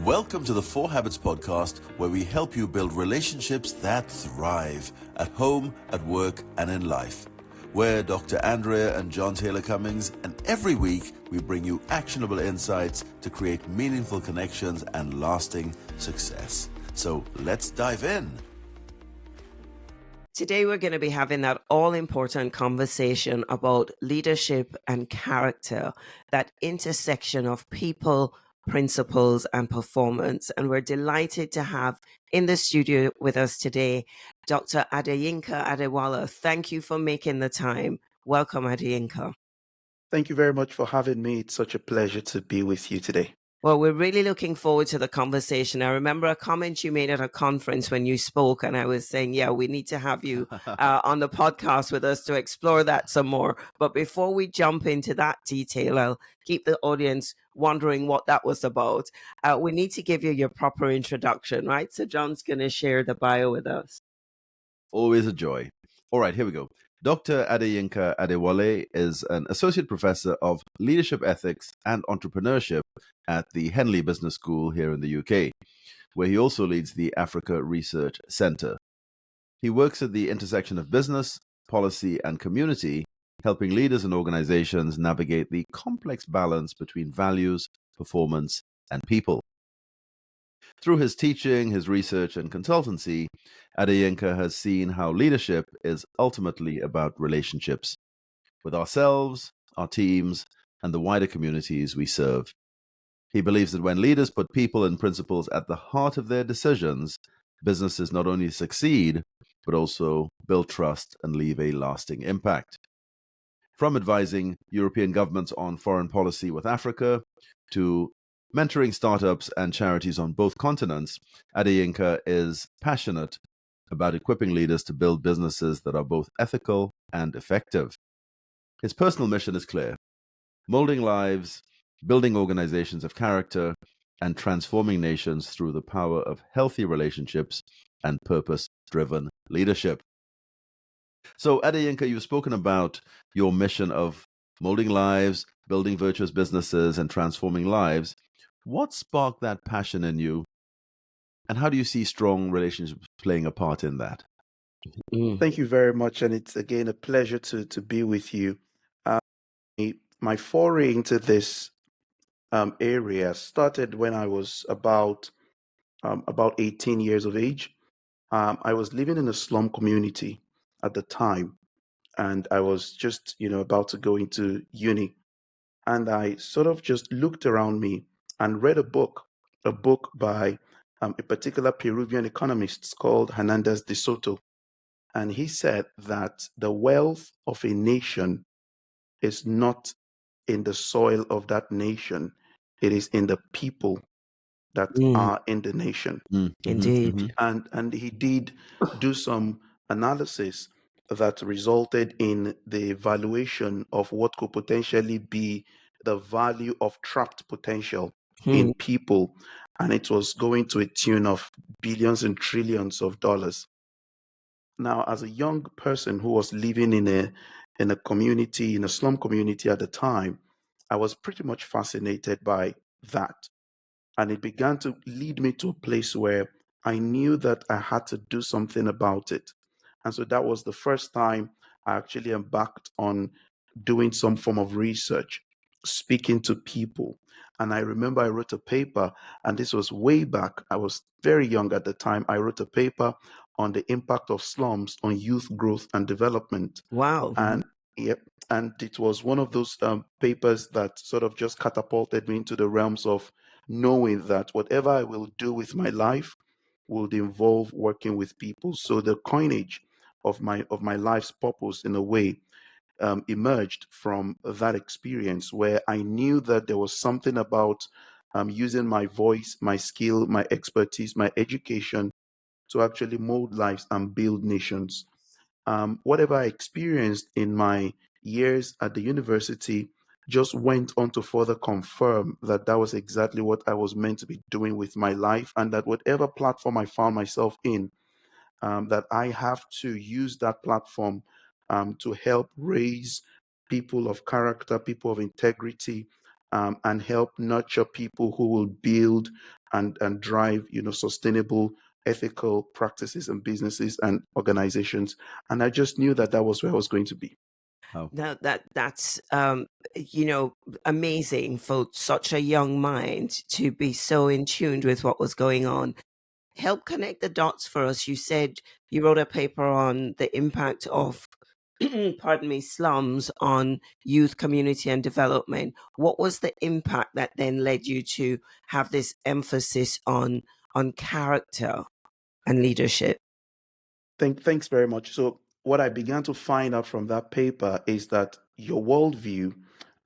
Welcome to the 4 Habits podcast, where we help you build relationships that thrive at home, at work, and in life. We're Dr. Andrea and Jon Taylor-Cummings, and every week we bring you actionable insights to create meaningful connections and lasting success. So let's dive in. Today, we're going to be having that all-important conversation about leadership and character, that intersection of people, principles, and performance. And we're delighted to have in the studio with us today, Dr. Adeyinka Adewale. Thank you for making the time. Welcome, Adeyinka. Thank you very much for having me. It's such a pleasure to be with you today. Well, we're really looking forward to the conversation. I remember a comment you made at a conference when you spoke, and I was saying, yeah, we need to have you on the podcast with us to explore that some more. But before we jump into that detail, I'll keep the audience wondering what that was about. We need to give you your proper introduction, right? So John's going to share the bio with us. Always a joy. All right, here we go. Dr. Adeyinka Adewale is an associate professor of leadership ethics and entrepreneurship at the Henley Business School here in the UK, where he also leads the Africa Research Centre. He works at the intersection of business, policy, and community, helping leaders and organizations navigate the complex balance between values, performance, and people. Through his teaching, his research, and consultancy, Adeyinka has seen how leadership is ultimately about relationships with ourselves, our teams, and the wider communities we serve. He believes that when leaders put people and principles at the heart of their decisions, businesses not only succeed, but also build trust and leave a lasting impact. From advising European governments on foreign policy with Africa to mentoring startups and charities on both continents, Adeyinka is passionate about equipping leaders to build businesses that are both ethical and effective. His personal mission is clear: molding lives, building organizations of character, and transforming nations through the power of healthy relationships and purpose-driven leadership. So, Adeyinka, you've spoken about your mission of molding lives, building virtuous businesses, and transforming lives. What sparked that passion in you, and how do you see strong relationships playing a part in that? Thank you very much. And it's again a pleasure to be with you. My foray into this area started when I was about 18 years of age. I was living in a slum community at the time, and I was just, about to go into uni. And I sort of just looked around me and read a book by a particular Peruvian economist called Hernandez de Soto. And he said that the wealth of a nation is not in the soil of that nation, it is in the people that are in the nation. Indeed. And he did do some analysis that resulted in the evaluation of what could potentially be the value of trapped potential in people, and it was going to a tune of billions and trillions of dollars. Now, as a young person who was living in a community, in a slum community at the time, I was pretty much fascinated by that. And it began to lead me to a place where I knew that I had to do something about it. And so that was the first time I actually embarked on doing some form of research, speaking to people. And I remember I wrote a paper, and this was way back. I was very young at the time. I wrote a paper on the impact of slums on youth growth and development. Wow. And yep, and it was one of those papers that sort of just catapulted me into the realms of knowing that whatever I will do with my life would involve working with people. So the coinage of my life's purpose, in a way, emerged from that experience, where I knew that there was something about using my voice, my skill, my expertise, my education to actually mold lives and build nations. Whatever I experienced in my years at the university just went on to further confirm that that was exactly what I was meant to be doing with my life, and that whatever platform I found myself in, that I have to use that platform to help raise people of character, people of integrity, and help nurture people who will build and drive, sustainable, ethical practices and businesses and organizations. And I just knew that that was where I was going to be. Oh. Now that's amazing for such a young mind to be so in tune with what was going on. Help connect the dots for us. You said you wrote a paper on the impact of pardon me, slums on youth, community, and development. What was the impact that then led you to have this emphasis on character and leadership? Thanks very much. So what I began to find out from that paper is that your worldview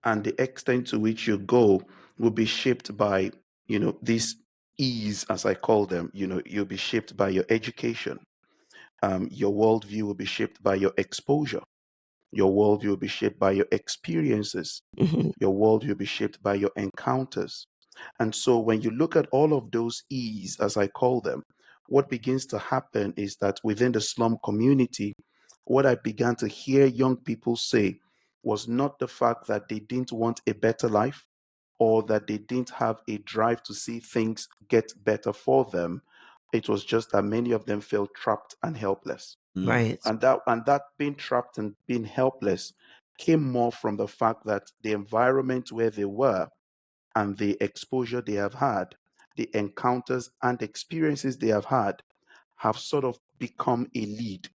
and the extent to which you go will be shaped by, these E's, as I call them. You'll be shaped by your education. Your worldview will be shaped by your exposure. Your worldview will be shaped by your experiences. Mhm. Your worldview will be shaped by your encounters. And so when you look at all of those E's, as I call them, what begins to happen is that within the slum community, what I began to hear young people say was not the fact that they didn't want a better life or that they didn't have a drive to see things get better for them. It was just that many of them felt trapped and helpless. Right. And that being trapped and being helpless came more from the fact that the environment where they were and the exposure they have had, the encounters and experiences they have sort of become a lead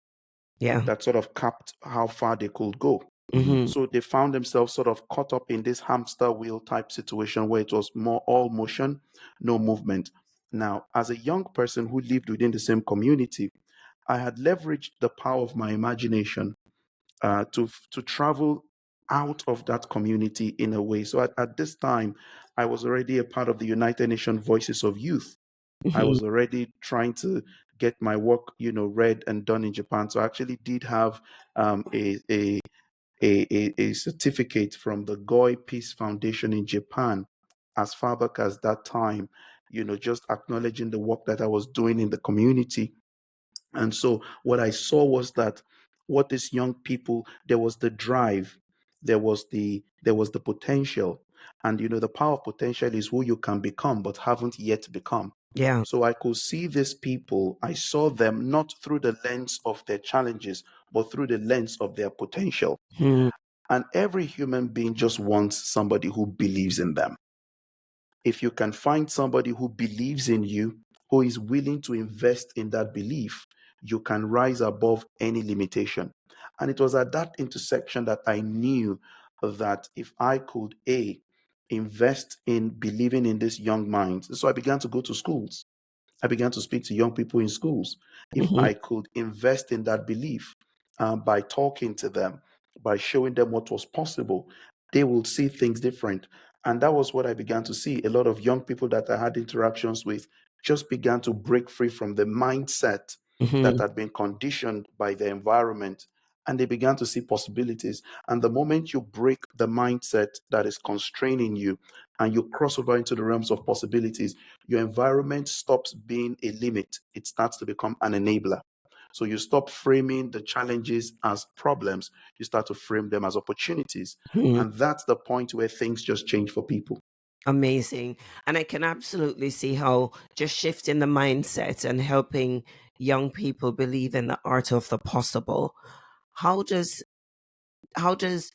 Yeah. that sort of capped how far they could go. Hmm. So they found themselves sort of caught up in this hamster wheel type situation where it was more all motion, no movement. Now, as a young person who lived within the same community, I had leveraged the power of my imagination to travel out of that community in a way. So at this time, I was already a part of the United Nations Voices of Youth. I Hmm. was already trying to get my work, read and done in Japan. So I actually did have a certificate from the Goi Peace Foundation in Japan as far back as that time, just acknowledging the work that I was doing in the community. And so what I saw was that what these young people, there was the drive, there was the potential. And the power of potential is who you can become but haven't yet become. Yeah. So I could see these people, I saw them not through the lens of their challenges, but through the lens of their potential. Hmm. And every human being just wants somebody who believes in them. If you can find somebody who believes in you, who is willing to invest in that belief, you can rise above any limitation. And it was at that intersection that I knew that if I could, invest in believing in these young minds. So I began to go to schools. I began to speak to young people in schools. If Hmm. I could invest in that belief by talking to them, by showing them what was possible, they will see things different. And that was what I began to see. A lot of young people that I had interactions with just began to break free from the mindset that Hmm. had been conditioned by the environment. And they began to see possibilities. And the moment you break the mindset that is constraining you and you cross over into the realms of possibilities, your environment stops being a limit. It starts to become an enabler. So you stop framing the challenges as problems, you start to frame them as opportunities. Hmm. And that's the point where things just change for people. Amazing. And I can absolutely see how just shifting the mindset and helping young people believe in the art of the possible. How does how does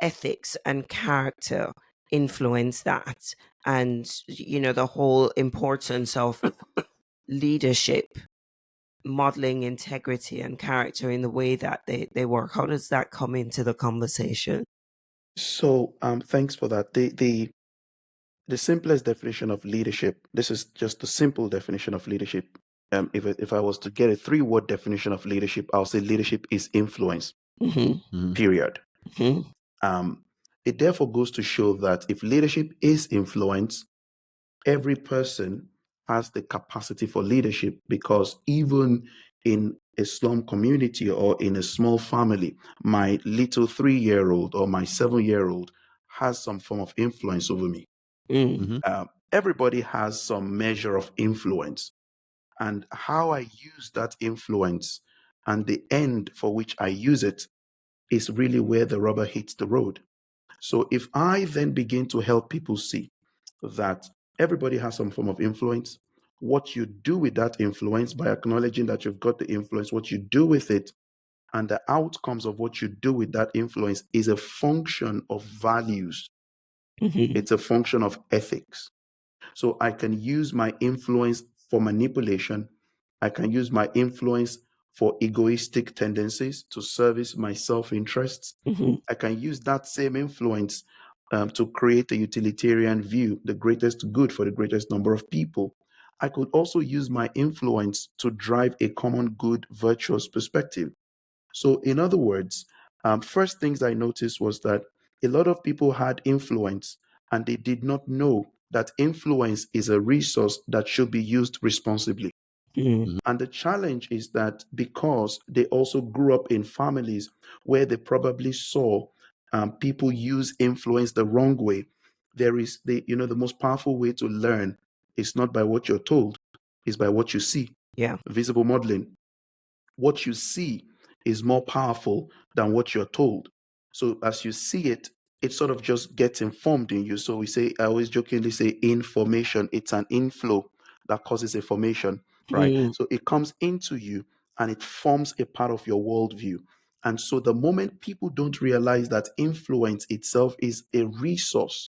ethics and character influence that? And the whole importance of leadership, modeling integrity and character in the way that they work. How does that come into the conversation? So thanks for that. The simplest definition of leadership, this is just the simple definition of leadership. If I was to get a 3-word definition of leadership, I'll say leadership is influence, Hmm. Mhm. period. Hmm. Um, it therefore goes to show that if leadership is influence, every person has the capacity for leadership, because even in a slum community or in a small family, my little 3-year-old or my 7-year-old has some form of influence over me. Mm. Mhm. Everybody has some measure of influence, and how I use that influence and the end for which I use it is really where the rubber hits the road. So if I then begin to help people see that everybody has some form of influence, what you do with that influence by acknowledging that you've got the influence, what you do with it, and the outcomes of what you do with that influence is a function of values. It's a function of ethics. So I can use my influence for manipulation. I can use my influence for egoistic tendencies to service my self-interests. I can use that same influence to create a utilitarian view, the greatest good for the greatest number of people. I could also use my influence to drive a common good, virtuous perspective. So, in other words, first things I noticed was that a lot of people had influence and they did not know that influence is a resource that should be used responsibly. Mhm. And the challenge is that because they also grew up in families where they probably saw people use influence the wrong way, there is the most powerful way to learn is not by what you're told, is by what you see. Yeah. Visible modeling. What you see is more powerful than what you're told. So as you see it, it sort of just gets informed in you. So I always jokingly say information, it's an inflow that causes a formation, right? So it comes into you and it forms a part of your worldview. And so the moment people don't realize that influence itself is a resource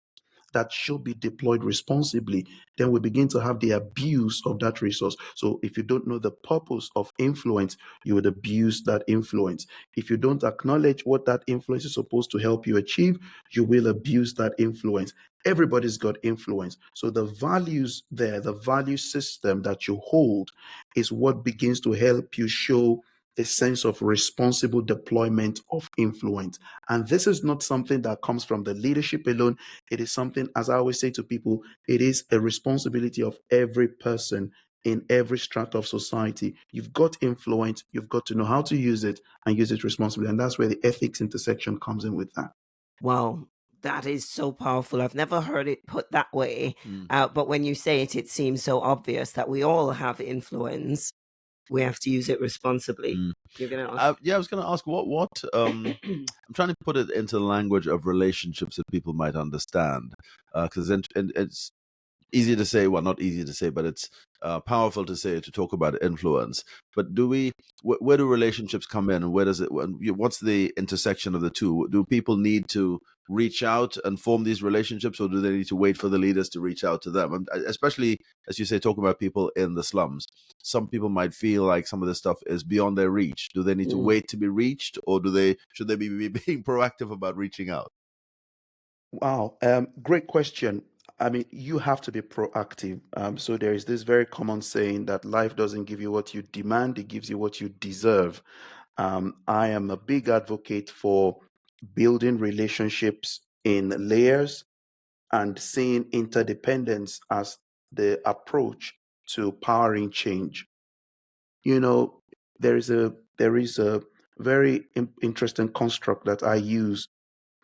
that should be deployed responsibly, then we begin to have the abuse of that resource. So if you don't know the purpose of influence, you would abuse that influence. If you don't acknowledge what that influence is supposed to help you achieve, you will abuse that influence. Everybody's got influence. So the values there, the value system that you hold is what begins to help you show a sense of responsible deployment of influence. And this is not something that comes from the leadership alone. It is something, as I always say to people, it is a responsibility of every person in every strata of society. You've got influence, you've got to know how to use it and use it responsibly. And that's where the ethics intersection comes in with that. Wow, that is so powerful. I've never heard it put that way. Mm. But when you say it, it seems so obvious that we all have influence. We have to use it responsibly. Mm. You're going to ask. Yeah, I was going to ask what I'm trying to put it into the language of relationships that people might understand, because it's easy to say, well, not easy to say, but it's powerful to say, to talk about influence. But where do relationships come in, and where does it, what's the intersection of the two? Do people need to reach out and form these relationships, or do they need to wait for the leaders to reach out to them? And especially, as you say, talking about people in the slums, some people might feel like some of this stuff is beyond their reach. Do they need to wait to be reached, or should they be being proactive about reaching out? Wow, great question. I mean, you have to be proactive. So there is this very common saying that life doesn't give you what you demand, it gives you what you deserve. I am a big advocate for building relationships in layers and seeing interdependence as the approach to powering change. You know, there is a very interesting construct that I use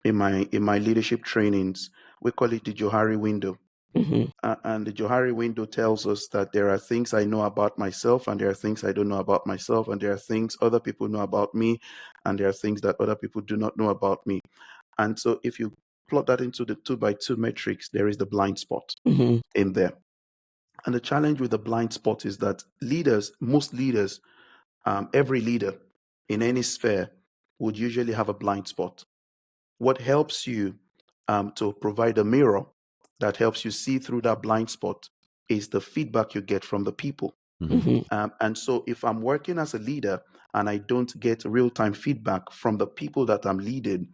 in my leadership trainings. We call it the Johari Window. And the Johari Window tells us that there are things I know about myself, and there are things I don't know about myself, and there are things other people know about me, and there are things that other people do not know about me. And so if you plot that into the 2x2 matrix, there is the blind spot in there. And the challenge with the blind spot is that most leaders, every leader in any sphere would usually have a blind spot. What helps you to provide a mirror that helps you see through that blind spot is the feedback you get from the people. And so if I'm working as a leader and I don't get real-time feedback from the people that I'm leading,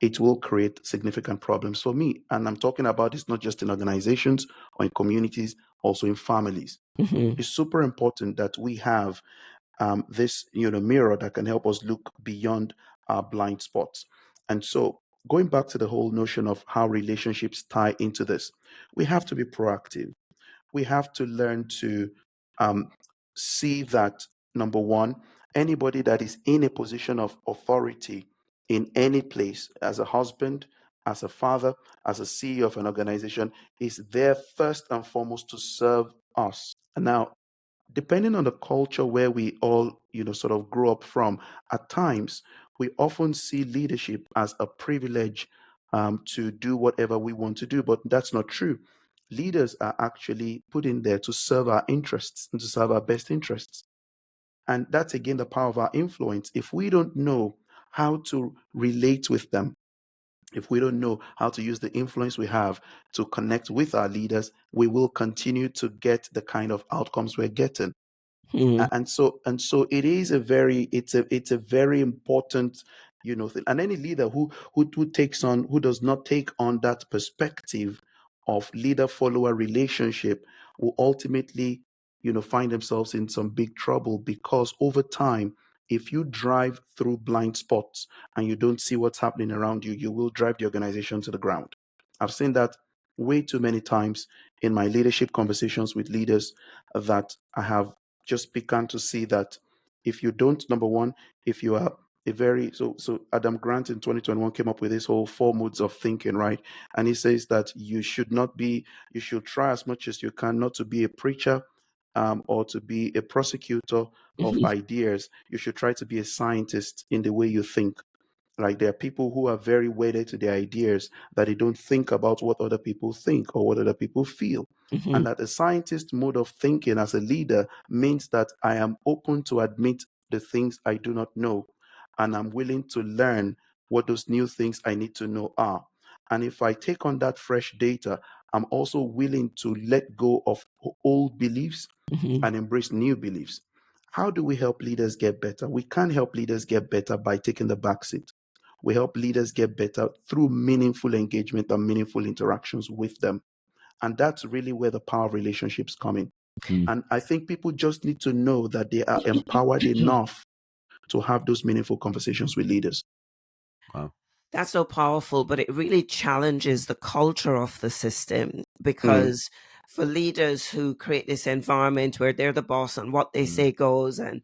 it will create significant problems for me. And I'm talking about this not just in organizations or in communities, also in families. It's super important that we have this mirror that can help us look beyond our blind spots. And so going back to the whole notion of how relationships tie into this, we have to be proactive. We have to learn to um, see that, number one, anybody that is in a position of authority in any place, as a husband, as a father, as a CEO of an organization, is there first and foremost to serve us. Now, depending on the culture where we all sort of grow up from, at times we often see leadership as a privilege to do whatever we want to do. But that's not true. Leaders are actually put in there to serve our interests and to serve our best interests. And that's again the power of our influence. If we don't know how to relate with them, if we don't know how to use the influence we have to connect with our leaders, we will continue to get the kind of outcomes we're getting. Mhm. And so it is a very important thing. And any leader who does not take on that perspective of leader follower relationship will ultimately find themselves in some big trouble, because over time, if you drive through blind spots and you don't see what's happening around you, you will drive the organization to the ground. I've seen that way too many times in my leadership conversations with leaders, that I have just began to see that if you don't, number one, if you are a very so Adam Grant in 2021 came up with this whole 4 modes of thinking, right? And he says that you should try as much as you can not to be a preacher, or to be a prosecutor of Mhm. ideas. You should try to be a scientist in the way you think. Like, there are people who are very wedded to their ideas, that they don't think about what other people think or what other people feel. And Mhm. that the scientist mode of thinking as a leader means that I am open to admit the things I do not know, and I'm willing to learn what those new things I need to know are. And if I take on that fresh data, I'm also willing to let go of old beliefs Mhm. and embrace new beliefs. How do we help leaders get better? We can't help leaders get better by taking the back seat. We help leaders get better through meaningful engagement and meaningful interactions with them. And that's really where the power of relationships come in. Mm. And I think people just need to know that they are empowered enough to have those meaningful conversations with leaders. Wow. That's so powerful, but it really challenges the culture of the system, Mm, because for leaders who create this environment where they're the boss and what they Mm. say goes, and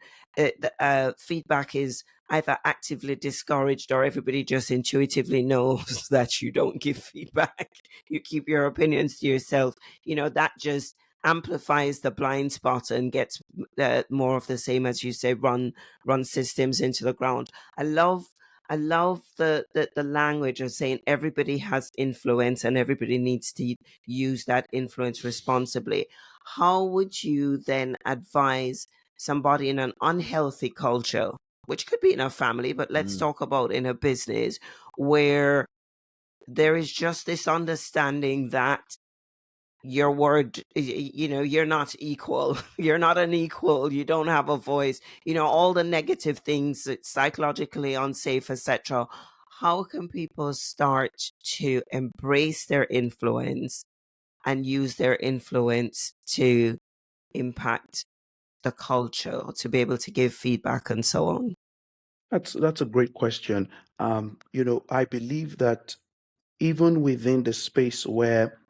feedback is either actively discouraged or everybody just intuitively knows that you don't give feedback. You keep your opinions to yourself. That just amplifies the blind spot and gets more of the same, as you say, run systems into the ground. I love I love the language of saying everybody has influence and everybody needs to use that influence responsibly. How would you then advise somebody in an unhealthy culture, which could be in a family, but let's Mm. talk about in a business, where there is just this understanding that your word, you're not equal, you're not an equal, you don't have a voice, all the negative things, it's psychologically unsafe, etc. How can people start to embrace their influence and use their influence to impact the culture, to be able to give feedback and so on? that's a great question. I believe that even within the space where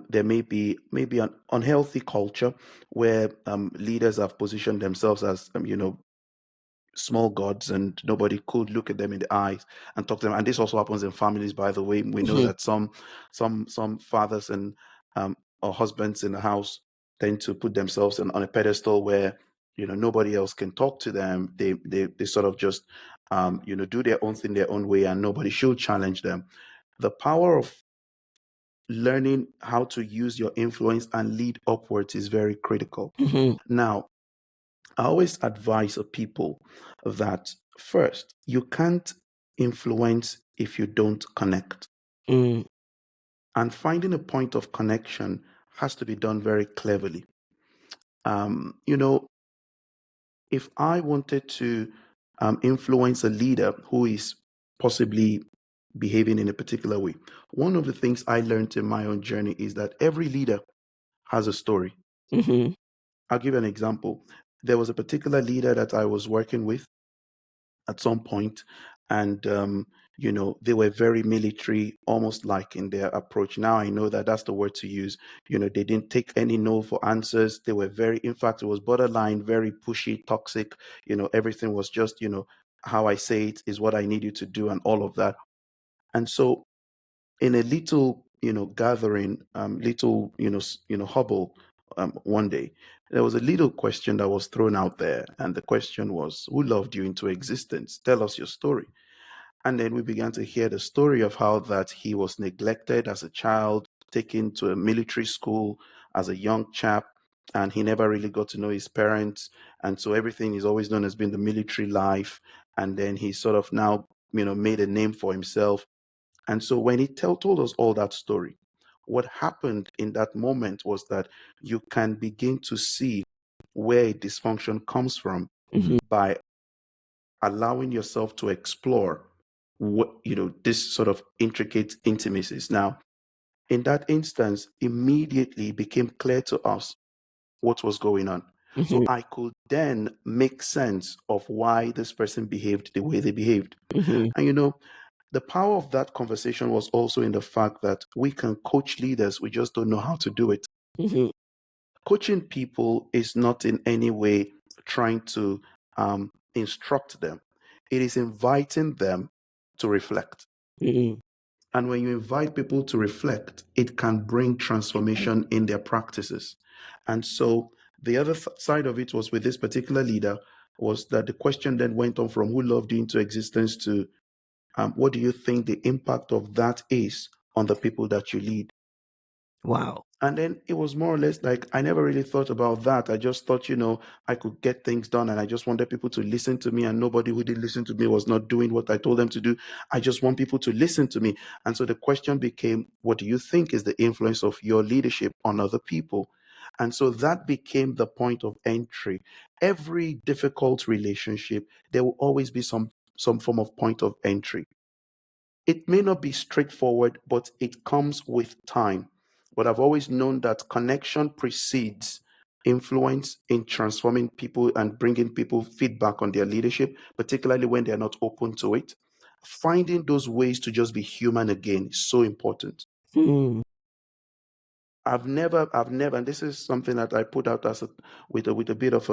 there may be maybe an unhealthy culture, where leaders have positioned themselves as small gods, and nobody could look at them in the eyes and talk to them. And this also happens in families, by the way. We know Mhm. that some fathers and or husbands in the house tend to put themselves on a pedestal where nobody else can talk to them. They sort of just do their own thing their own way, and nobody should challenge them. The power of learning how to use your influence and lead upwards is very critical. Mhm. Now, I always advise people that first, you can't influence if you don't connect. Mm. And finding a point of connection has to be done very cleverly. Um, you know, if I wanted to influence a leader who is possibly behaving in a particular way, one of the things I learned in my own journey is that every leader has a story. Mhm. I'll give you an example. There was a particular leader that I was working with at some point, and they were very military, almost like in their approach. Now I know that that's the word to use. They didn't take any no for answers. They were very, in fact, it was borderline, very pushy, toxic. Everything was just, how I say it is what I need you to do, and all of that. And so, in a little gathering, little hubble, one day, there was a little question that was thrown out there, and the question was, who loved you into existence? Tell us your story. And then we began to hear the story of how that he was neglected as a child, taken to a military school as a young chap, and he never really got to know his parents. And so everything is always known as being the military life. And then he sort of now, made a name for himself. And so when he told us all that story, what happened in that moment was that you can begin to see where dysfunction comes from by allowing yourself to explore this sort of intricate intimacies. Now, in that instance, immediately became clear to us what was going on. So I could then make sense of why this person behaved the way they behaved. And the power of that conversation was also in the fact that we can coach leaders, we just don't know how to do it. Coaching people is not in any way trying to instruct them, it is inviting them to reflect. And when you invite people to reflect, it can bring transformation in their practices. And so the other side of it was with this particular leader was that the question then went on from who loved you into existence to what do you think the impact of that is on the people that you lead? Wow. And then it was more or less like, I never really thought about that. I just thought, I could get things done and I just wanted people to listen to me, and nobody who did listen to me was not doing what I told them to do. I just want people to listen to me. And so the question became, what do you think is the influence of your leadership on other people? And so that became the point of entry. Every difficult relationship, there will always be some form of point of entry. It may not be straightforward, but it comes with time. But I've always known that connection precedes influence in transforming people and bringing people feedback on their leadership, particularly when they're not open to it. Finding those ways to just be human again is so important. I've never, and this is something that I put out as with a bit of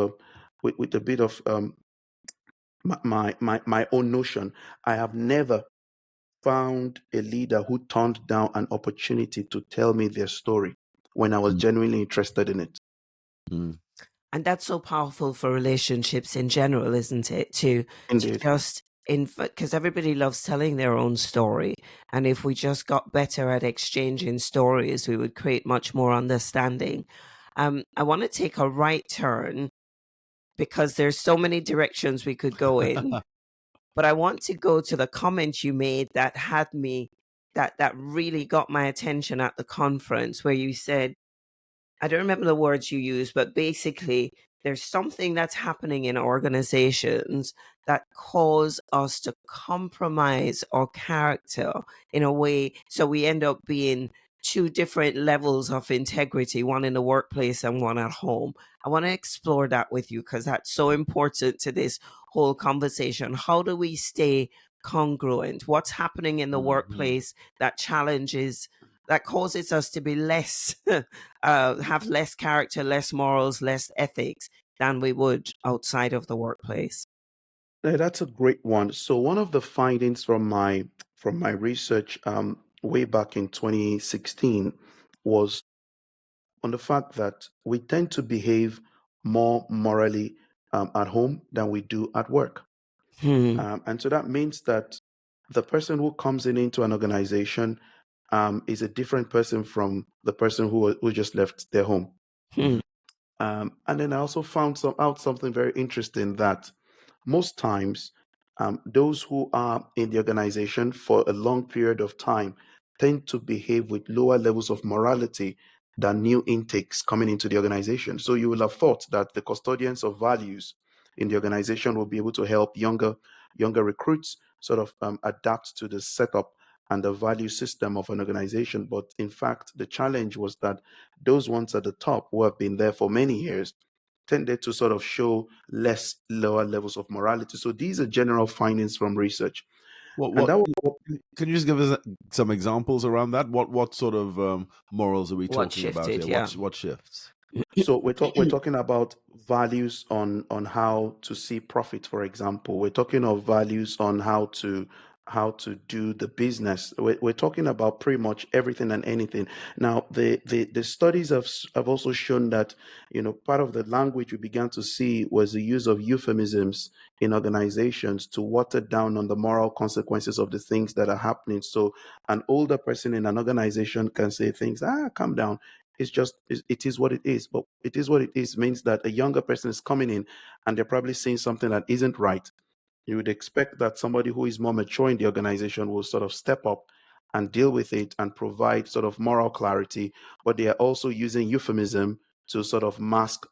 my own notion. I have never found a leader who turned down an opportunity to tell me their story when I was genuinely interested in it. And that's so powerful for relationships in general, isn't it? To Indeed. just because everybody loves telling their own story. And if we just got better at exchanging stories, we would create much more understanding. I want to take a right turn because there's so many directions we could go in. But I want to go to the comment you made that had me, that really got my attention at the conference, where you said, I don't remember the words you used, but basically there's something that's happening in organizations that cause us to compromise our character in a way. So we end up being two different levels of integrity, one in the workplace and one at home. I want to explore that with you because that's so important to this whole conversation. How do we stay congruent? What's happening in the workplace that challenges, that causes us to be less, have less character, less morals, less ethics than we would outside of the workplace? Yeah, that's a great one. So one of the findings from my research way back in 2016 was on the fact that we tend to behave more morally at home than we do at work. And so that means that the person who comes into an organization is a different person from the person who just left their home. And then I also found out something very interesting, that most times those who are in the organization for a long period of time tend to behave with lower levels of morality than new intakes coming into the organization. So you will have thought that the custodians of values in the organization will be able to help younger recruits sort of adapt to the setup and the value system of an organization. But in fact, the challenge was that those ones at the top who have been there for many years tended to sort of show lower levels of morality. So these are general findings from research. And that was Can you just give us some examples around that? What sort of morals are we What talking about shifted? here? Yeah. What shifts? so we're talking about values on how to see profit, for example. We're talking of values on how to how to do the business. We're talking about pretty much everything and anything. Now, the studies have also shown that, part of the language we began to see was the use of euphemisms in organizations to water down on the moral consequences of the things that are happening. So an older person in an organization can say things, calm down. It is what it is. But it is what it is means that a younger person is coming in and they're probably saying something that isn't right. You would expect that somebody who is more mature in the organization will sort of step up and deal with it and provide sort of moral clarity, but they are also using euphemism to sort of mask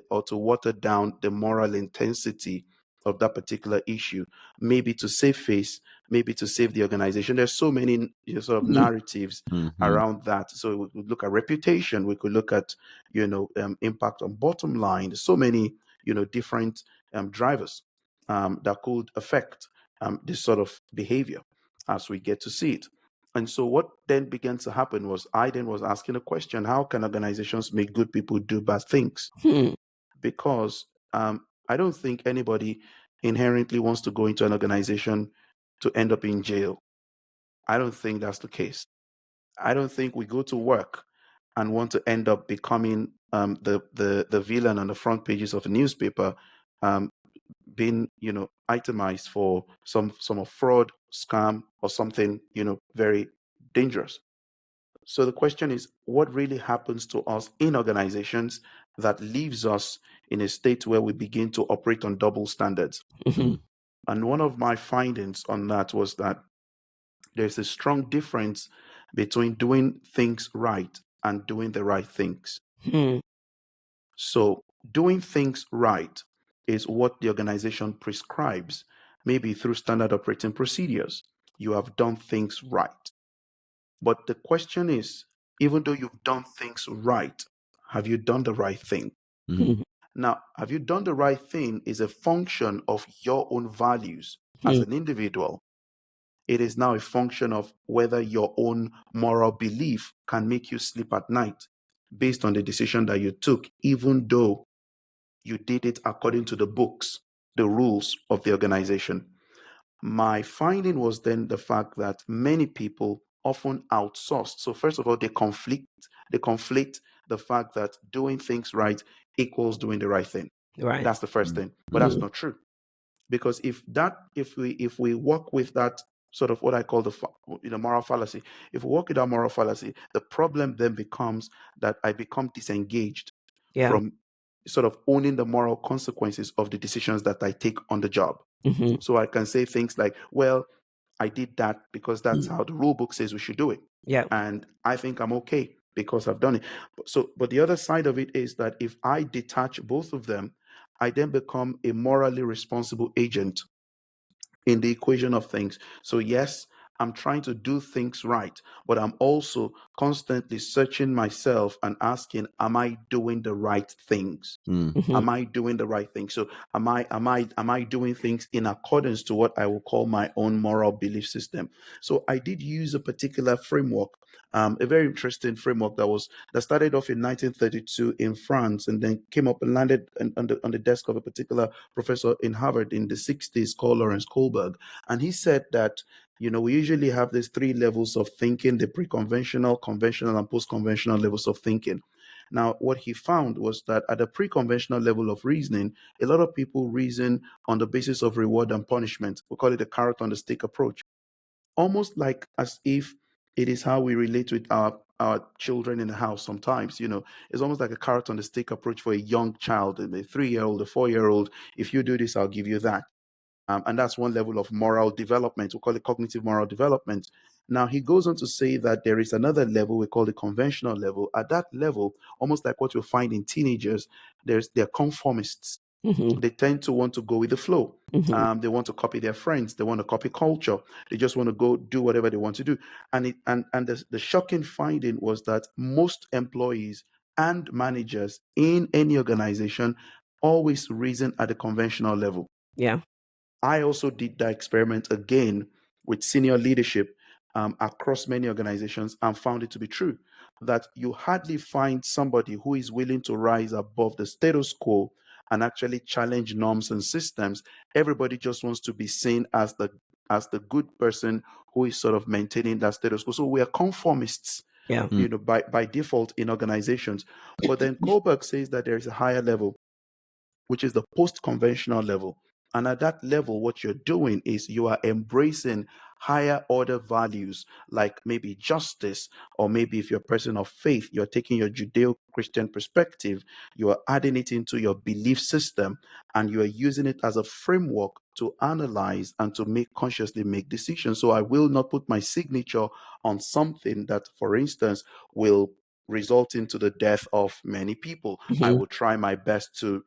or to water down the moral intensity of that particular issue, maybe to save face, maybe to save the organization. There's so many sort of narratives around that. So we could look at reputation, we could look at impact on bottom line. There's so many different drivers that could affect this sort of behavior as we get to see it. And so what then began to happen was I then was asking a question: how can organizations make good people do bad things? Because I don't think anybody inherently wants to go into an organization to end up in jail. I don't think that's the case. I don't think we go to work and want to end up becoming the villain on the front pages of a newspaper, um, being itemized for some of fraud, scam, or something very dangerous. So the question is, what really happens to us in organizations that leaves us in a state where we begin to operate on double standards? And one of my findings on that was that there's a strong difference between doing things right and doing the right things. So doing things right is what the organization prescribes, maybe through standard operating procedures. You have done things right. But the question is, even though you've done things right, have you done the right thing? Now, have you done the right thing is a function of your own values as an individual. It is now a function of whether your own moral belief can make you sleep at night based on the decision that you took, even though you did it according to the books, the rules of the organization. My finding was then the fact that many people often outsource. So first of all, they conflate the fact that doing things right equals doing the right thing. Right. That's the first thing. But that's not true. Because if we work with that sort of what I call the moral fallacy, if we work with that moral fallacy, the problem then becomes that I become disengaged from sort of owning the moral consequences of the decisions that I take on the job. So I can say things like, well, I did that because that's how the rule book says we should do it. Yeah. And I think I'm okay because I've done it. But the other side of it is that if I detach both of them, I then become a morally responsible agent in the equation of things. So yes, I'm trying to do things right, but I'm also constantly searching myself and asking, am I doing the right things? Am I doing the right thing? So am I doing things in accordance to what I will call my own moral belief system? So I did use a particular framework, a very interesting framework that started off in 1932 in France and then came up and landed on the desk of a particular professor in Harvard in the 60s called Lawrence Kohlberg. And he said that we usually have these three levels of thinking: the pre-conventional, conventional, and post-conventional levels of thinking. Now, what he found was that at the pre-conventional level of reasoning, a lot of people reason on the basis of reward and punishment. We call it the carrot on the stick approach, almost like as if it is how we relate with our children in the house sometimes. It's almost like a carrot on the stick approach for a young child, a 3-year-old, a 4-year-old. If you do this, I'll give you that. And that's one level of moral development. We call it cognitive moral development. Now, he goes on to say that there is another level we call the conventional level. At that level, almost like what you'll find in teenagers, they're conformists. They tend to want to go with the flow. They want to copy their friends. They want to copy culture. They just want to go do whatever they want to do. And the shocking finding was that most employees and managers in any organization always reason at the conventional level. Yeah. I also did that experiment again with senior leadership across many organizations and found it to be true that you hardly find somebody who is willing to rise above the status quo and actually challenge norms and systems. Everybody just wants to be seen as as the good person who is sort of maintaining that status quo. So we are conformists, Yeah. by default in organizations. But then Kohlberg says that there is a higher level, which is the post-conventional level. And at that level, what you're doing is you are embracing higher order values, like maybe justice, or maybe if you're a person of faith, you're taking your Judeo-Christian perspective, you are adding it into your belief system, and you are using it as a framework to analyze and to consciously make decisions. So I will not put my signature on something that, for instance, will result into the death of many people. I will try my best to,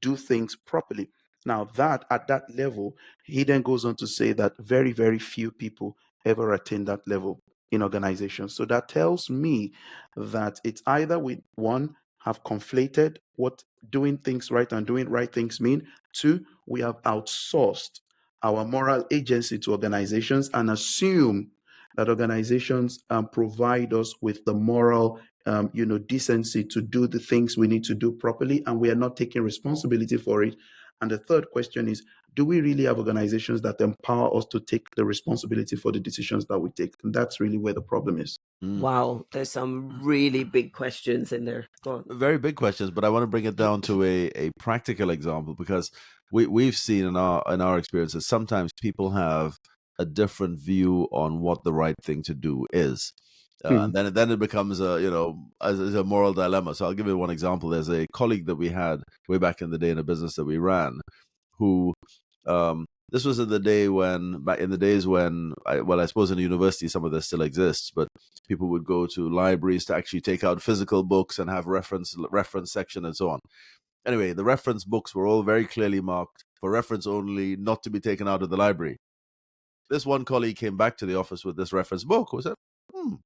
do things properly. Now, that at that level, he then goes on to say that very, very few people ever attain that level in organizations. So that tells me that it's either we, one, have conflated what doing things right and doing right things mean. Two, we have outsourced our moral agency to organizations and assume that organizations provide us with the moral decency to do the things we need to do properly, and we are not taking responsibility for it. And the third question is, do we really have organizations that empower us to take the responsibility for the decisions that we take? And that's really where the problem is. Wow, there's some really big questions in there. Go on. Very big questions, but I want to bring it down to a practical example, because we've seen in our experiences sometimes people have a different view on what the right thing to do is. And then it becomes a moral dilemma. So I'll give you one example. There's a colleague that we had way back in the day in a business that we ran, who this was back in the days when I suppose in the university some of this still exists, but people would go to libraries to actually take out physical books and have reference section and so on. Anyway, the reference books were all very clearly marked for reference only, not to be taken out of the library. This one colleague came back to the office with this reference book. Who said,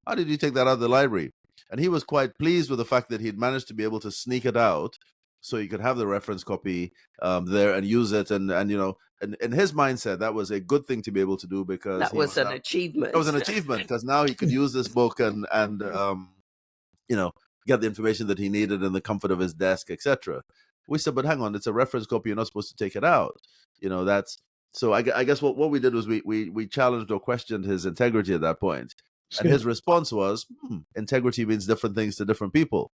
how did you take that out of the library? And he was quite pleased with the fact that he'd managed to be able to sneak it out so he could have the reference copy there and use it. And in his mindset, that was a good thing to be able to do, because that was an achievement. It was an achievement because now he could use this book and get the information that he needed in the comfort of his desk, etc. We said, but hang on, it's a reference copy. You're not supposed to take it out. So I guess what we did was we challenged or questioned his integrity at that point. And his response was, integrity means different things to different people.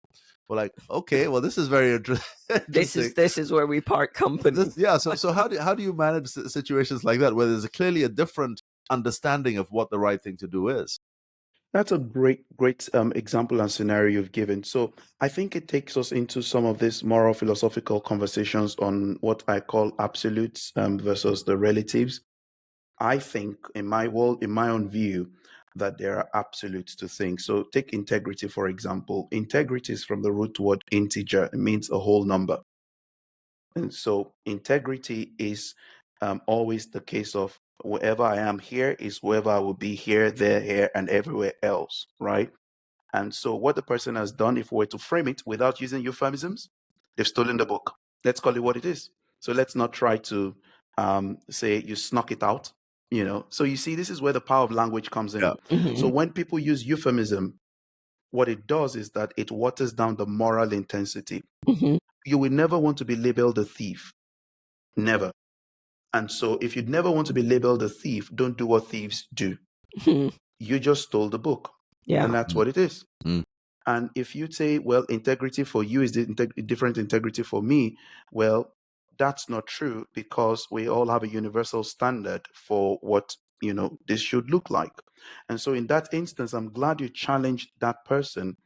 We're like, okay, well, this is very interesting. This is where we part company. So how do you manage situations like that, where there's clearly a different understanding of what the right thing to do is? That's a great example and scenario you've given. So I think it takes us into some of these moral philosophical conversations on what I call absolutes versus the relatives. I think in my own view, that there are absolutes to things. So take integrity, for example. Integrity is from the root word integer. It means a whole number. And so integrity is always the case of wherever I am here is wherever I will be here, there, here, and everywhere else, right? And so what the person has done, if we were to frame it without using euphemisms, they've stolen the book. Let's call it what it is. So let's not try to say you snuck it out. So you see, this is where the power of language comes in. So when people use euphemism, what it does is that it waters down the moral intensity. You will never want to be labeled a thief. Never. And so if you'd never want to be labeled a thief, don't do what thieves do. You just stole the book. Yeah. And that's what it is. And if you say, well, integrity for you is different integrity for me, well, that's not true, because we all have a universal standard for what, this should look like. And so in that instance, I'm glad you challenged that person,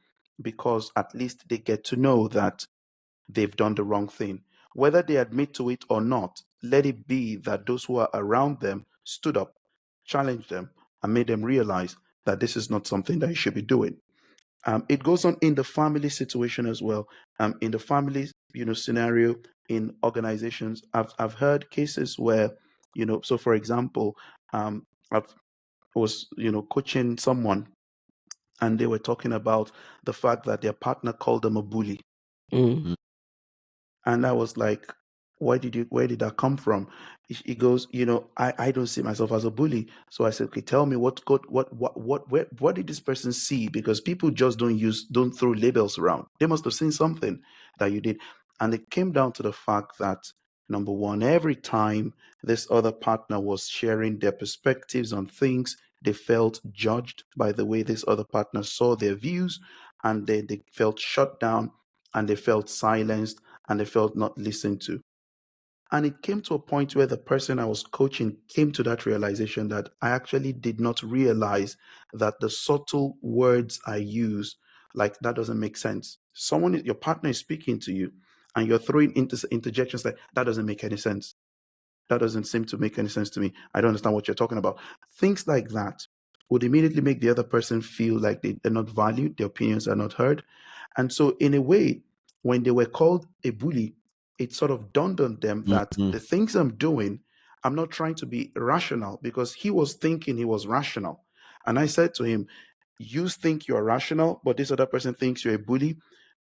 because at least they get to know that they've done the wrong thing. Whether they admit to it or not, let it be that those who are around them stood up, challenged them, and made them realize that this is not something that you should be doing. It goes on in the family situation as well. In the family, scenario in organizations, I've heard cases where, so for example, I was, coaching someone, and they were talking about the fact that their partner called them a bully. And I was like, where did that come from? He goes, I don't see myself as a bully. So I said, okay, tell me what did this person see? Because people just don't throw labels around. They must have seen something that you did. And it came down to the fact that Number one, every time this other partner was sharing their perspectives on things, they felt judged by the way this other partner saw their views, and they felt shut down, and they felt silenced, and they felt not listened to. And it came to a point where the person I was coaching came to that realization that I actually did not realize that the subtle words I use, like that doesn't make sense. Your partner is speaking to you, and you're throwing interjections like that doesn't make any sense. That doesn't seem to make any sense to me. I don't understand what you're talking about. Things like that would immediately make the other person feel like they're not valued, their opinions are not heard. And so, in a way, when they were called a bully, it sort of dawned on them that Mhm. the things I'm doing, I'm not trying to be rational, because he was thinking he was rational. And I said to him, you think you're rational, but this other person thinks you're a bully.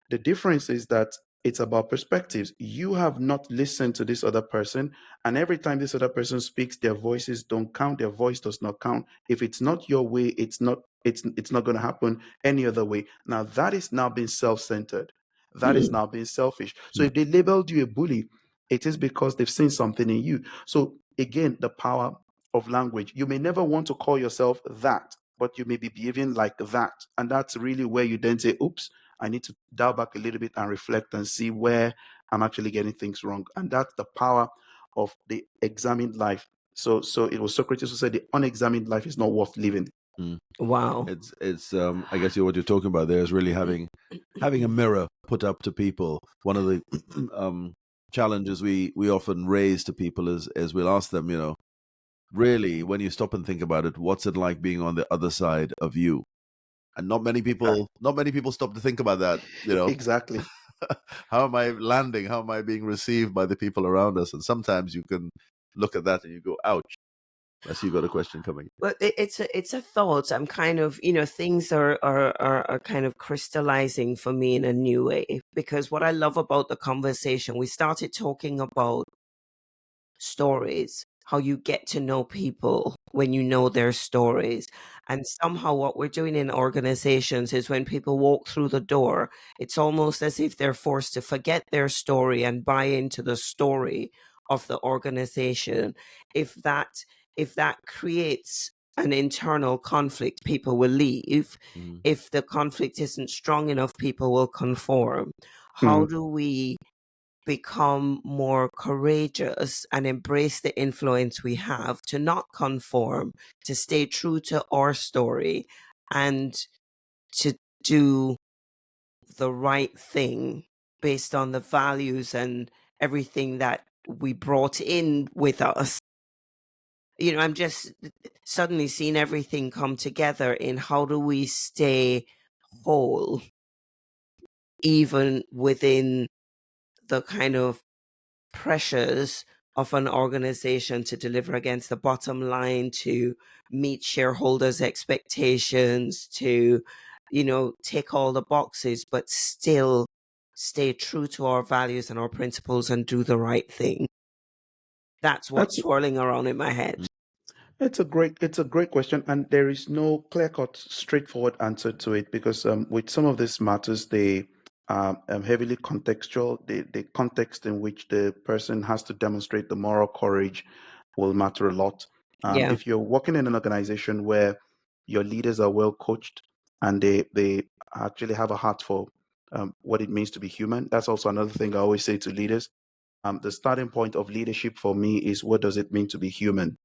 The difference is that it's about perspectives. You have not listened to this other person, and every time this other person speaks, their voices don't count. Their voice does not count. If it's not your way, it's not going to happen any other way. Now that is now being self-centered. That is now being selfish. So if they labeled you a bully, it is because they've seen something in you. So again, the power of language. You may never want to call yourself that, but you may be behaving like that. And that's really where you then say, oops, I need to dial back a little bit and reflect and see where I'm actually getting things wrong. And that's the power of the examined life. So it was Socrates who said the unexamined life is not worth living. Mm. Wow. It's I guess what you're talking about there is really having a mirror put up to people. One of the challenges we often raise to people is we'll ask them, really, when you stop and think about it, what's it like being on the other side of you? And not many people stop to think about that. Exactly. How am I landing? How am I being received by the people around us? And sometimes you can look at that and you go, ouch. I see you got a question coming. But it's a thought. I'm kind of, things are kind of crystallizing for me in a new way, because what I love about the conversation, we started talking about stories, how you get to know people when you know their stories. And somehow what we're doing in organizations is when people walk through the door, it's almost as if they're forced to forget their story and buy into the story of the organization. If that creates an internal conflict, people will leave. Mm. If the conflict isn't strong enough, people will conform. How Mm. do we become more courageous and embrace the influence we have to not conform, to stay true to our story, and to do the right thing based on the values and everything that we brought in with us? I'm just suddenly seeing everything come together in how do we stay whole, even within the kind of pressures of an organization to deliver against the bottom line, to meet shareholders' expectations, to, tick all the boxes, but still stay true to our values and our principles and do the right thing. That's what's That's swirling around in my head. it's a great question, and there is no clear-cut, straightforward answer to it, because with some of these matters, they are heavily contextual. The context in which the person has to demonstrate the moral courage will matter a lot. Yeah. If you're working in an organization where your leaders are well coached and they actually have a heart for what it means to be human, that's also another thing I always say to leaders. The starting point of leadership for me is, what does it mean to be human?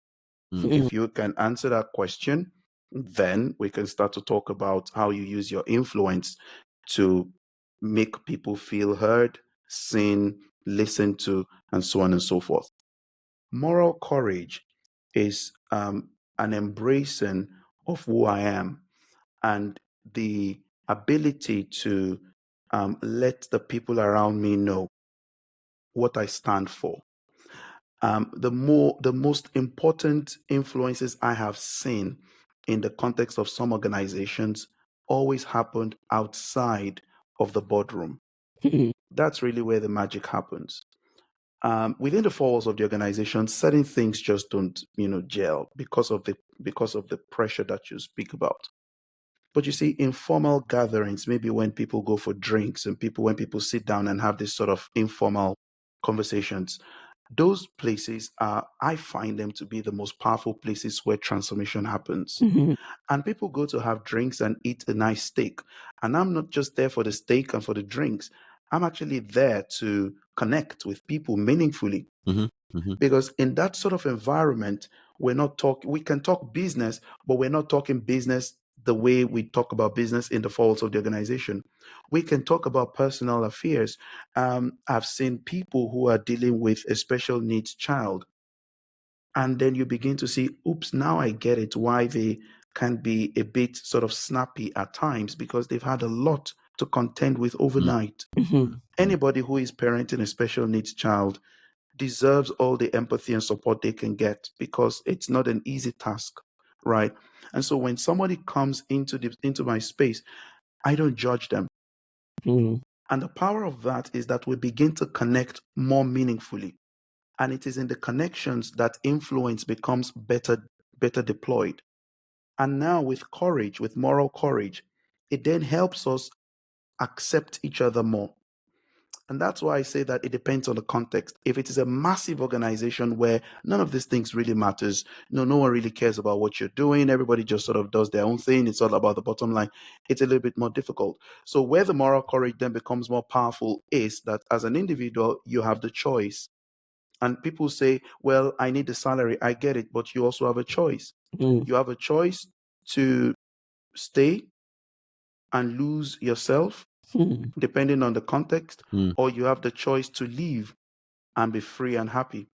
Mm. If you can answer that question, then we can start to talk about how you use your influence to make people feel heard, seen, listened to, and so on and so forth. Moral courage is an embracing of who I am, and the ability to let the people around me know what I stand for. The most important influences I have seen in the context of some organizations always happened outside of the boardroom. That's really where the magic happens. Within the four walls of the organization, certain things just don't, gel because of the pressure that you speak about. But you see, informal gatherings, maybe when people go for drinks and when people sit down and have this sort of informal conversations, those places are, I find them to be the most powerful places where transformation happens. Mhm. And people go to have drinks and eat a nice steak. And I'm not just there for the steak and for the drinks. I'm actually there to connect with people meaningfully. Mm-hmm. Mm-hmm. Because in that sort of environment, we can talk business, but we're not talking business the way we talk about business in the faults of the organization. We can talk about personal affairs. I've seen people who are dealing with a special needs child, and then you begin to see, oops, now I get it, why they can be a bit sort of snappy at times, because they've had a lot to contend with overnight. Mhm. Anybody who is parenting a special needs child deserves all the empathy and support they can get, because it's not an easy task, right? And so when somebody comes into my space, I don't judge them. Mhm. And the power of that is that we begin to connect more meaningfully. And it is in the connections that influence becomes better deployed. And now with courage, with moral courage, it then helps us accept each other more. And that's why I say that it depends on the context. If it is a massive organization where none of these things really matters, no one really cares about what you're doing, everybody just sort of does their own thing, it's all about the bottom line, it's a little bit more difficult. So where the moral courage then becomes more powerful is that as an individual, you have the choice. And people say, well, I need the salary. I get it, but you also have a choice. Mhm. You have a choice to stay and lose yourself, Mhm. depending on the context, Mm. or you have the choice to leave and be free and happy.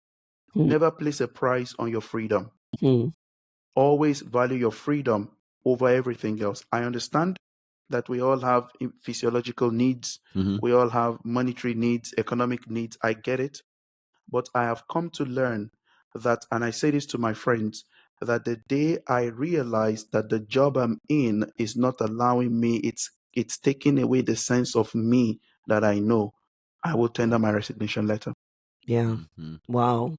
Mhm. Never place a price on your freedom. Mhm. Always value your freedom over everything else. I understand that we all have physiological needs, Mm-hmm. we all have monetary needs, economic needs. I get it. But I have come to learn that, and I say this to my friends, that the day I realize that the job I'm in is not allowing me, it's taking away the sense of me that I know, I will tender my resignation letter. Yeah. Mm-hmm. Wow.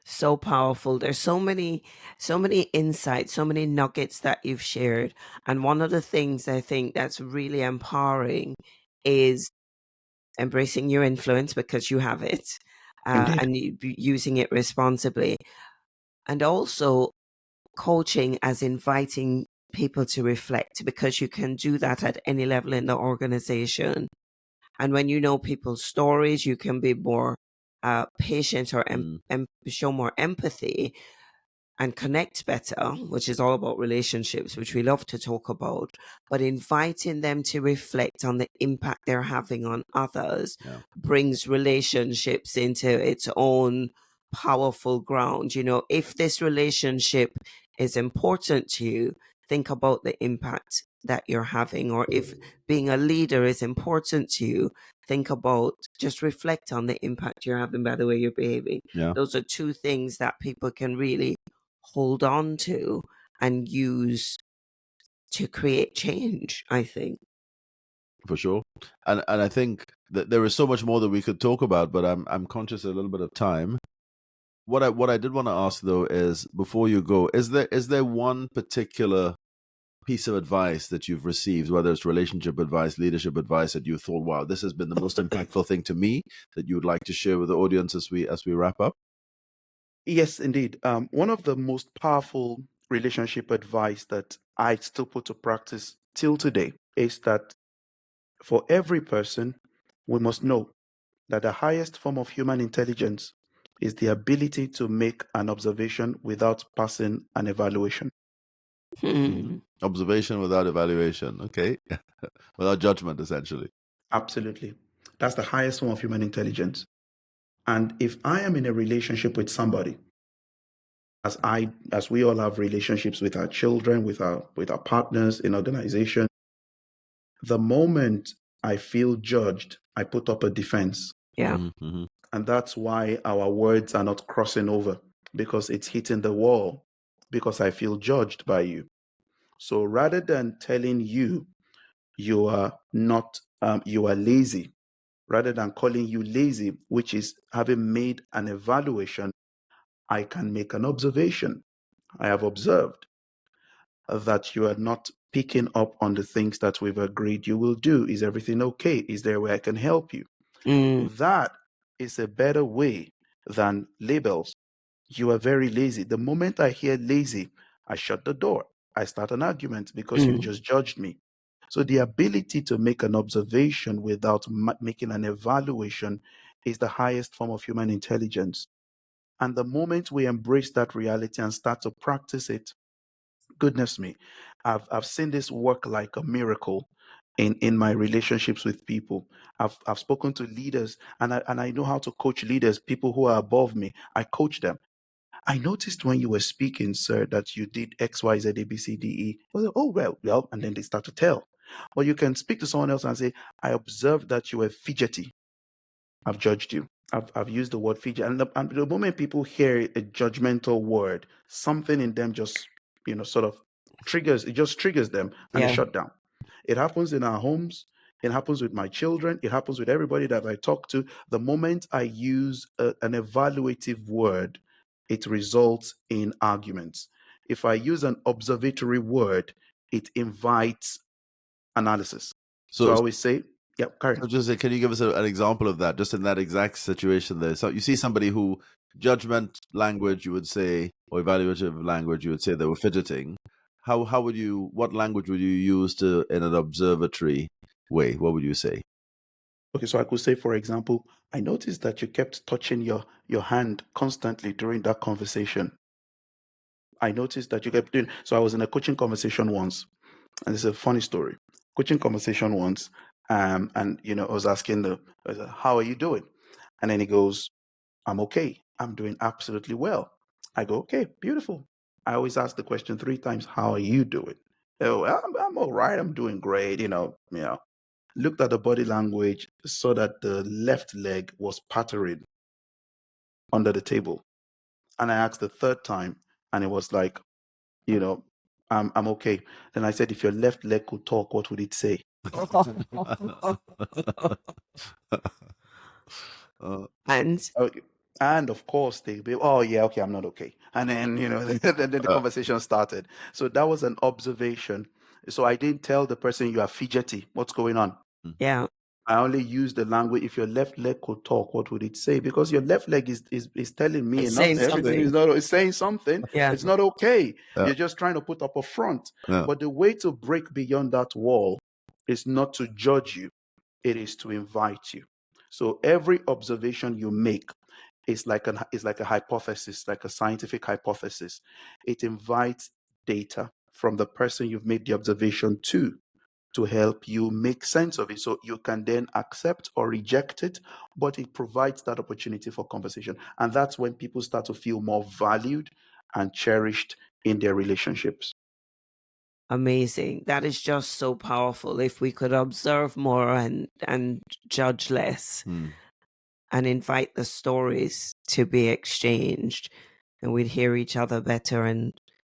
So powerful. There's so many insights, so many nuggets that you've shared. And one of the things I think that's really empowering is embracing your influence because you have it, Indeed. and using it responsibly. And also coaching as inviting people to reflect, because you can do that at any level in the organization. And when you know people's stories, you can be more patient or Mm. show more empathy and connect better, which is all about relationships, which we love to talk about, but inviting them to reflect on the impact they're having on others Yeah. brings relationships into its own powerful ground. You know, if this relationship is important to you, think about the impact that you're having. Or if being a leader is important to you, think about, just reflect on the impact you're having by the way you're behaving. Yeah. Those are two things that people can really hold on to and use to create change, I think. For sure. And I think that there is so much more that we could talk about, but I'm conscious of a little bit of time. What I did want to ask though is, before you go, is there one particular piece of advice that you've received, whether it's relationship advice, leadership advice, that you thought, wow, this has been the most impactful thing to me, that you would like to share with the audience as we wrap up? Yes, indeed. One of the most powerful relationship advice that I still put to practice till today is that for every person, we must know that the highest form of human intelligence is the ability to make an observation without passing an evaluation. Mm-hmm. Observation without evaluation. Okay. Without judgment, essentially. Absolutely. That's the highest form of human intelligence. And if I am in a relationship with somebody, as we all have relationships with our children, with our partners in organization, the moment I feel judged, I put up a defense. Yeah. Mm-hmm. And that's why our words are not crossing over, because it's hitting the wall, because I feel judged by you. So rather than telling you you are not, you are lazy, rather than calling you lazy, which is having made an evaluation, I can make an observation. I have observed that you are not picking up on the things that we've agreed you will do. Is everything okay? Is there a way I can help you? Mm. That is a better way than labels. You are very lazy. The moment I hear lazy, I shut the door. I start an argument because you Mm. just judged me. So the ability to make an observation without making an evaluation is the highest form of human intelligence. And the moment we embrace that reality and start to practice it, goodness me, I've seen this work like a miracle in my relationships with people. I've spoken to leaders, and I know how to coach leaders, people who are above me. I coach them. I noticed when you were speaking, sir, that you did X, Y, Z, A, B, C, D, E. I was like, oh, well, and then they start to tell. But you can speak to someone else and say, I observed that you were fidgety. I've judged you. I've used the word fidget. And the moment people hear a judgmental word, something in them just, sort of it just triggers them and they Yeah. shut down. It happens in our homes. It happens with my children. It happens with everybody that I talk to. The moment I use an evaluative word, it results in arguments. If I use an observatory word, it invites analysis. So I So, always say, yeah, carry on. so just can you give us an example of that, just in that exact situation there? So you see somebody who judgment language, you would say, or evaluative language, you would say they were fidgeting. How would you? What language would you use to in an observatory way? What would you say? Okay, so I could say, for example, I noticed that you kept touching your hand constantly during that conversation. I noticed that you kept doing. So I was in a coaching conversation once, and it's a funny story. Coaching conversation once, and I was asking I said, "How are you doing?" And then he goes, "I'm okay. I'm doing absolutely well." I go, "Okay, beautiful." I always ask the question 3 times, "How are you doing?" Oh, I'm all right. I'm doing great. Looked at the body language, saw that the left leg was pattering under the table. And I asked the third time, and it was like, you know, I'm okay. Then I said, if your left leg could talk, what would it say? And Okay. And of course, they be, oh, yeah, okay, I'm not okay. And then, then the conversation started. So that was an observation. So I didn't tell the person you are fidgety. What's going on? yeah, I only use the language. If your left leg could talk, what would it say? Because your left leg is telling me it's enough. saying Everything something. is not. It's saying something. Yeah. It's not okay. Yeah. You're just trying to put up a front. Yeah. But the way to break beyond that wall is not to judge you. It is to invite you. So every observation you make is like a hypothesis, like a scientific hypothesis. It invites data from the person you've made the observation to help you make sense of it. So you can then accept or reject it, but it provides that opportunity for conversation. And that's when people start to feel more valued and cherished in their relationships. Amazing. That is just so powerful. If we could observe more and judge less Hmm. and invite the stories to be exchanged, and we'd hear each other better and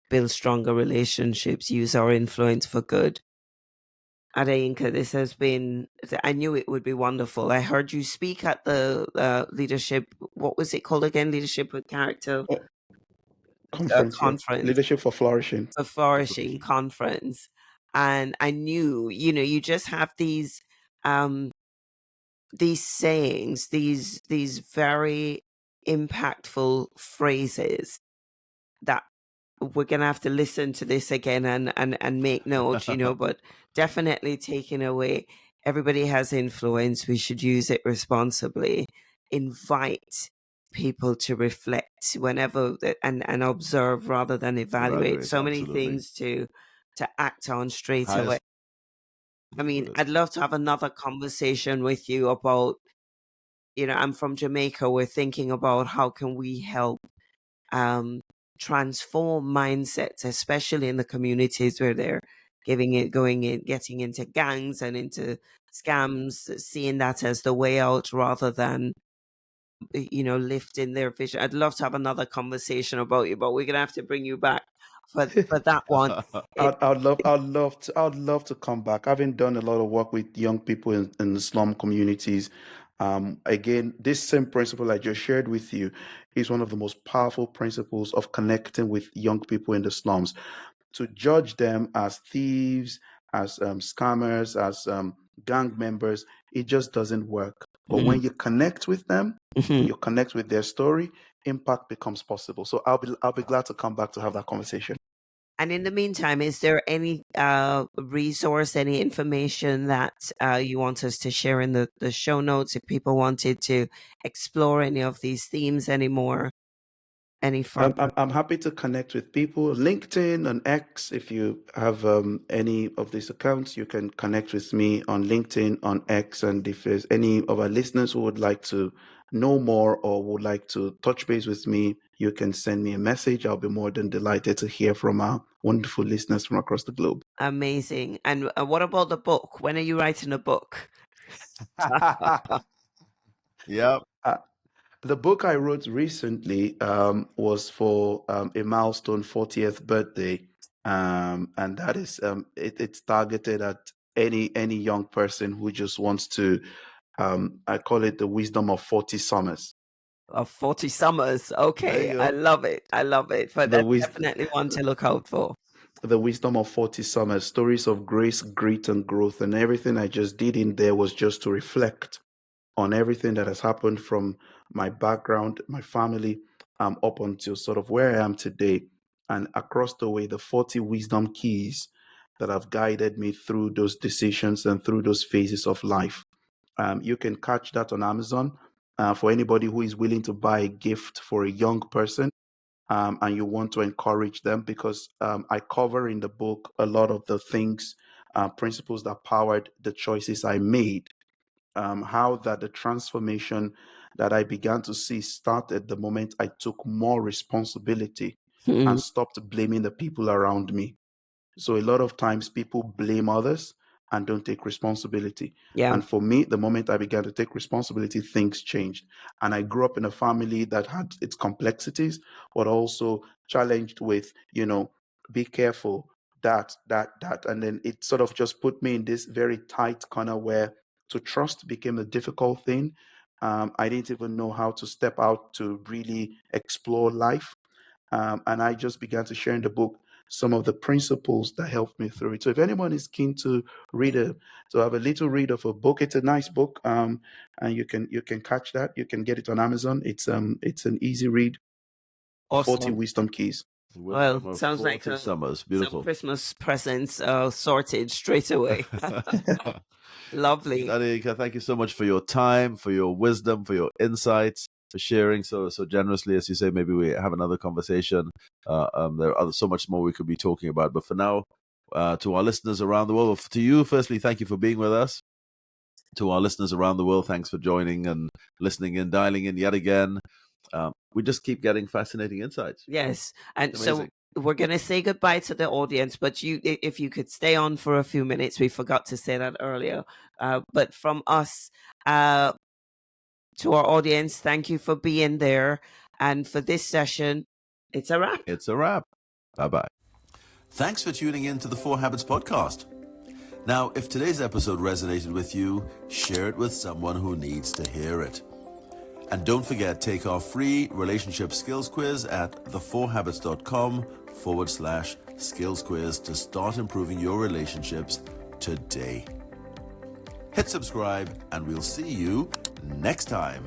build stronger relationships, use our influence for good. Adeyinka, this has been, I knew it would be wonderful. I heard you speak at the leadership, what was it called again? Leadership with Character Conference, yeah. conference, Leadership for Flourishing. the Flourishing Conference. And I knew, you just have these sayings, these very impactful phrases that we're gonna have to listen to this again and make note, but definitely taking away, everybody has influence, we should use it responsibly, invite people to reflect whenever and observe rather than evaluate. Evaluate, So many absolutely. things to act on straight away. Highest. I mean, I'd love to have another conversation with you about, I'm from Jamaica. We're thinking about how can we help transform mindsets, especially in the communities where they're getting into gangs and into scams, seeing that as the way out rather than, lifting their vision. I'd love to have another conversation about you, but we're gonna have to bring you back for that one. It, I'd love to come back. Having done a lot of work with young people in the slum communities, again, this same principle I just shared with you is one of the most powerful principles of connecting with young people in the slums. To judge them as thieves, as scammers, as gang members, it just doesn't work. But when you connect with them, Mhm. you connect with their story, impact becomes possible. So I'll be glad to come back to have that conversation. And in the meantime, is there any resource, any information that you want us to share in the show notes if people wanted to explore any of these themes anymore, any further? I'm happy to connect with people. LinkedIn and X, if you have any of these accounts, you can connect with me on LinkedIn, on X. And if there's any of our listeners who would like to know more or would like to touch base with me, you can send me a message. I'll be more than delighted to hear from our wonderful listeners from across the globe. Amazing. And what about the book? When are you writing a book? Yep. The book I wrote recently was for a milestone 40th birthday, and that is it's targeted at any young person who just wants to. I call it the wisdom of 40 summers. Of 40 summers. There Okay. you I go. love it. I love it. But The that's wis- definitely one to look out for. the wisdom of 40 summers, stories of grace, grit, and growth, and everything I just did in there was just to reflect on everything that has happened from my background, my family, up until sort of where I am today, and across the way, the 40 wisdom keys that have guided me through those decisions and through those phases of life. You can catch that on Amazon. For anybody who is willing to buy a gift for a young person, and you want to encourage them, because I cover in the book a lot of the things, principles that powered the choices I made, how that the transformation that I began to see started the moment I took more responsibility and stopped blaming the people around me. So a lot of times people blame others and don't take responsibility. Yeah. And for me, the moment I began to take responsibility, things changed. And I grew up in a family that had its complexities, but also challenged with, be careful, that. And then it sort of just put me in this very tight corner where to trust became a difficult thing. I didn't even know how to step out to really explore life. And I just began to share in the book some of the principles that helped me through it. So if anyone is keen to have a little read of a book, it's a nice book, and you can catch that. You can get it on Amazon. It's an easy read. 40 Awesome. wisdom keys. Well, Wisdom of sounds like 40 summers. some Beautiful. Christmas presents sorted straight away. Lovely. Adeyinka, thank you so much for your time, for your wisdom, for your insights, for sharing so generously. As you say, maybe we have another conversation. There are so much more we could be talking about. But for now, to our listeners around the world, to you, firstly, thank you for being with us. To our listeners around the world, thanks for joining and listening in, dialing in yet again. We just keep getting fascinating insights. Yes. And It's so amazing. we're going to say goodbye to the audience, but if you could stay on for a few minutes, we forgot to say that earlier. But from us to our audience, thank you for being there. And for this session, it's a wrap. It's a wrap. Bye-bye. Thanks for tuning in to the 4 Habits podcast. Now, if today's episode resonated with you, share it with someone who needs to hear it. And don't forget, take our free relationship skills quiz at the4habits.com/skills quiz to start improving your relationships today. Hit subscribe and we'll see you next time.